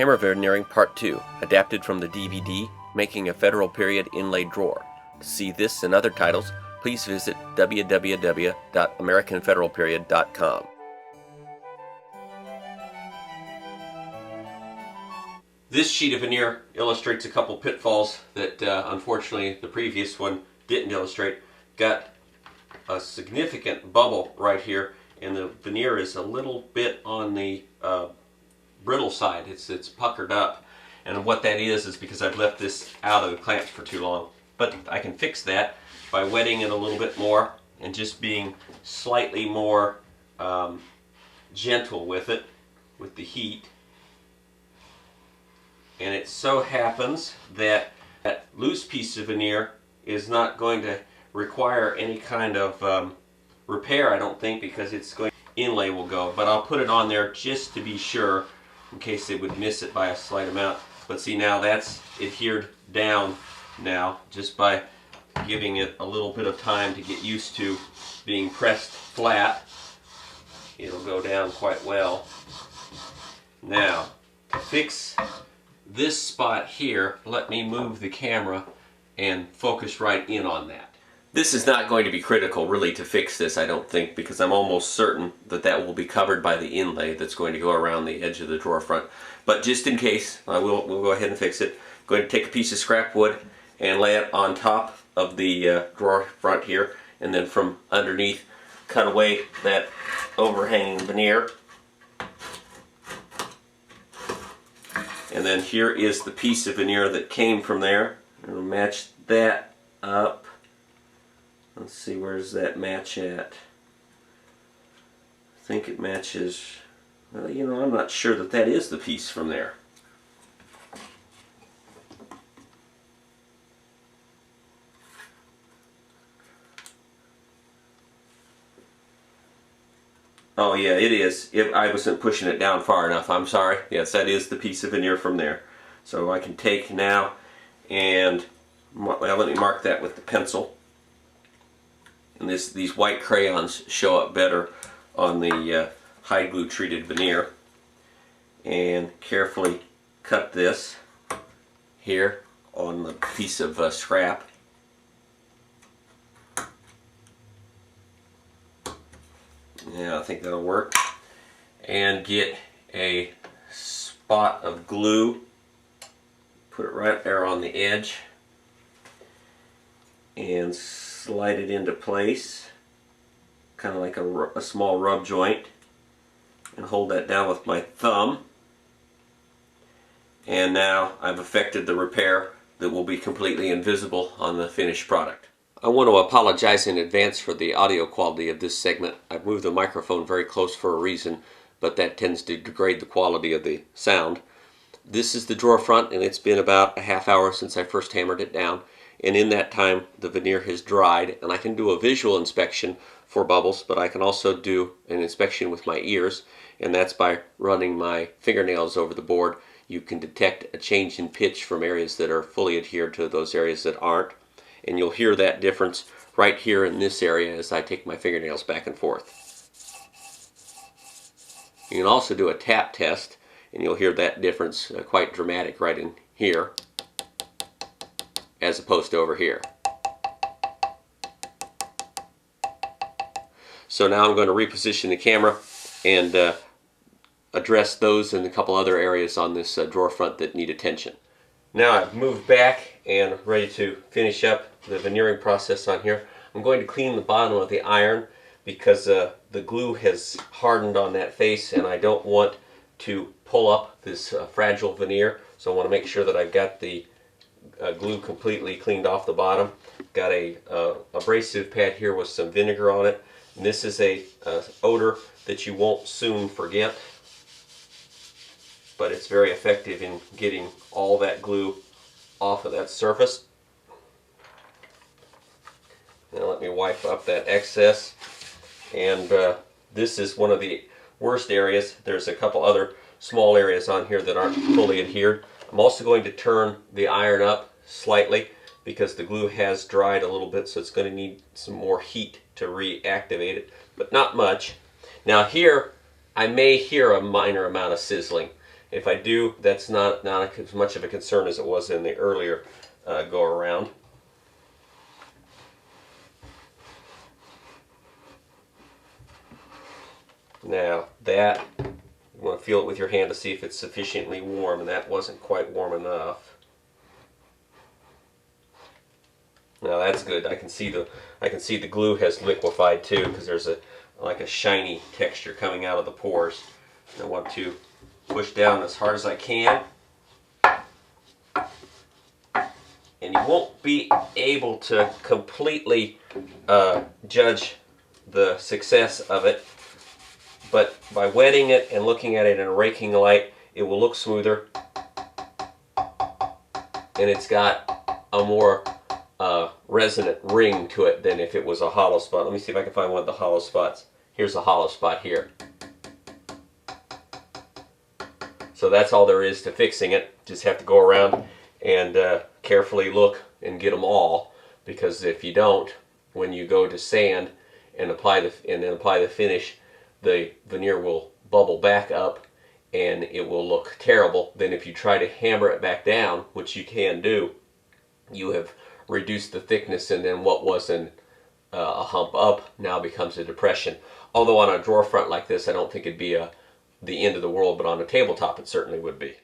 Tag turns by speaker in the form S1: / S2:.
S1: Hammer Veneering Part 2, adapted from the DVD, Making a Federal Period Inlaid Drawer. To see this and other titles, please visit www.americanfederalperiod.com. This sheet of veneer illustrates a couple pitfalls that unfortunately the previous one didn't illustrate. Got a significant bubble right here, and the veneer is a little bit on the brittle side. It's puckered up, and what that is because I've left this out of the clamps for too long. But I can fix that by wetting it a little bit more and just being slightly more gentle with it, with the heat. And it so happens that that loose piece of veneer is not going to require any kind of repair, I don't think, because it's going inlay will go. But I'll put it on there just to be sure, in case they would miss it by a slight amount. But see, now that's adhered down now, just by giving it a little bit of time to get used to being pressed flat. It'll go down quite well. Now, to fix this spot here, let me move the camera and focus right in on that. This is not going to be critical really to fix this, I don't think, because I'm almost certain that that will be covered by the inlay that's going to go around the edge of the drawer front. But just in case, we'll go ahead and fix it. I'm going to take a piece of scrap wood and lay it on top of the drawer front here, and then from underneath cut away that overhanging veneer. And then here is the piece of veneer that came from there. And we'll match that up. Let's see, where's that match at? I think it matches, well, you know, I'm not sure that that is the piece from there. Oh yeah, it is. I wasn't pushing it down far enough. I'm sorry. Yes, that is the piece of veneer from there. So I can take now and, well, let me mark that with the pencil. And these white crayons show up better on the hide glue treated veneer. And carefully cut this here on the piece of scrap. Yeah, I think that'll work. And get a spot of glue, put it right there on the edge, and slide it into place, kind of like a small rub joint, and hold that down with my thumb. And now I've effected the repair that will be completely invisible on the finished product. I want to apologize in advance for the audio quality of this segment. I've moved the microphone very close for a reason, but that tends to degrade the quality of the sound. This is the drawer front, and it's been about a half hour since I first hammered it down. And in that time, the veneer has dried, and I can do a visual inspection for bubbles, but I can also do an inspection with my ears, and that's by running my fingernails over the board. You can detect a change in pitch from areas that are fully adhered to those areas that aren't. And you'll hear that difference right here in this area as I take my fingernails back and forth. You can also do a tap test, and you'll hear that difference quite dramatic right in here as opposed to over here. So now I'm going to reposition the camera and address those and a couple other areas on this drawer front that need attention. Now I've moved back and ready to finish up the veneering process on here. I'm going to clean the bottom of the iron because the glue has hardened on that face, and I don't want to pull up this fragile veneer. So I want to make sure that I've got the glue completely cleaned off the bottom. Got a abrasive pad here with some vinegar on it. And this is a odor that you won't soon forget, but it's very effective in getting all that glue off of that surface. Now let me wipe up that excess. And this is one of the worst areas. There's a couple other small areas on here that aren't fully adhered. I'm also going to turn the iron up slightly because the glue has dried a little bit, so it's going to need some more heat to reactivate it, but not much. Now here I may hear a minor amount of sizzling, If I do, that's not as much of a concern as it was in the earlier go around. Now that, you want to feel it with your hand to see if it's sufficiently warm, and that wasn't quite warm enough. Now that's good. I can see the glue has liquefied too, because there's like a shiny texture coming out of the pores. I want to push down as hard as I can. And you won't be able to completely judge the success of it, but by wetting it and looking at it in a raking light, it will look smoother, and it's got a more resonant ring to it than if it was a hollow spot. Let me see if I can find one of the hollow spots. Here's a hollow spot here. So that's all there is to fixing it. Just have to go around and carefully look and get them all, because if you don't, when you go to sand and apply the finish, the veneer will bubble back up and it will look terrible. Then if you try to hammer it back down, which you can do, you have reduced the thickness, and then what was a hump up now becomes a depression. Although on a drawer front like this, I don't think it'd be the end of the world, but on a tabletop it certainly would be.